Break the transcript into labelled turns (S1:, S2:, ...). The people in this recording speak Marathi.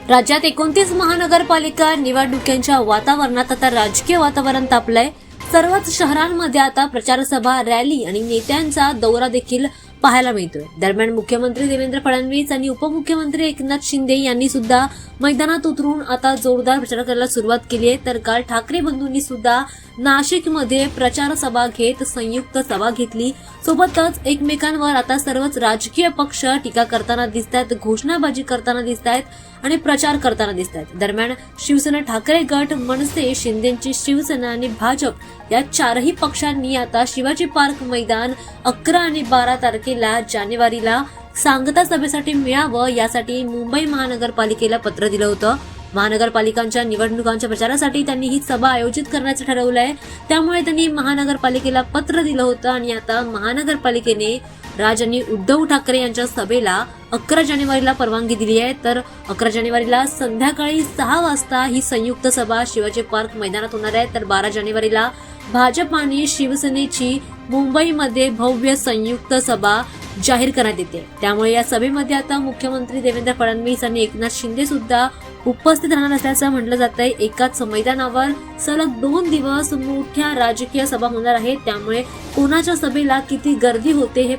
S1: राज्यात 29 महानगरपालिका निवडणुकीच्या वातावरणात आता राजकीय वातावरण तापलंय। सर्वच शहरांमध्ये आता प्रचार सभा, रॅली आणि नेत्यांचा दौरा देखील पाहायला मिळतोय। दरम्यान मुख्यमंत्री देवेंद्र फडणवीस आणि उपमुख्यमंत्री एकनाथ शिंदे यांनी सुद्धा मैदानात उतरून आता जोरदार प्रचार करायला सुरुवात केली आहे। तर काल ठाकरे बंधूंनी सुद्धा नाशिकमध्ये प्रचार सभा घेत संयुक्त सभा घेतली। सोबतच एकमेकांवर आता सर्वच राजकीय पक्ष टीका करताना दिसतात, घोषणाबाजी करताना दिसतात आणि प्रचार करताना दिसतात। दरम्यान शिवसेना ठाकरे गट, मनसे, शिंदेची शिवसेना आणि भाजप या चारही पक्षांनी आता शिवाजी पार्क मैदान 11 आणि 12 तारखेला जानेवारीला सांगता सभेसाठी मिळावं यासाठी मुंबई महानगरपालिकेला पत्र दिलं होतं। महानगरपालिकांच्या निवडणुकांच्या प्रचारासाठी त्यांनी ही सभा आयोजित करण्याचं ठरवलंय। त्यामुळे त्यांनी महानगरपालिकेला पत्र दिलं होतं आणि आता महानगरपालिकेने राज आणि उद्धव ठाकरे यांच्या सभेला 11 जानेवारीला परवानगी दिली आहे। तर 11 जानेवारीला संध्याकाळी 6 वाजता ही संयुक्त सभा शिवाजी पार्क मैदानात होणार आहे। तर 12 जानेवारीला भाजप आणि शिवसेनेची मुंबईमध्ये भव्य संयुक्त सभा जाहीर करण्यात येते। त्यामुळे या सभेमध्ये आता मुख्यमंत्री देवेंद्र फडणवीस आणि एकनाथ शिंदे सुद्धा उपस्थित राहणार असल्याचं म्हटलं जातंय। एकाच मैदानावर सलग 2 दिवस मोठ्या राजकीय सभा होणार आहेत। त्यामुळे कोणाच्या सभेला किती गर्दी होते हे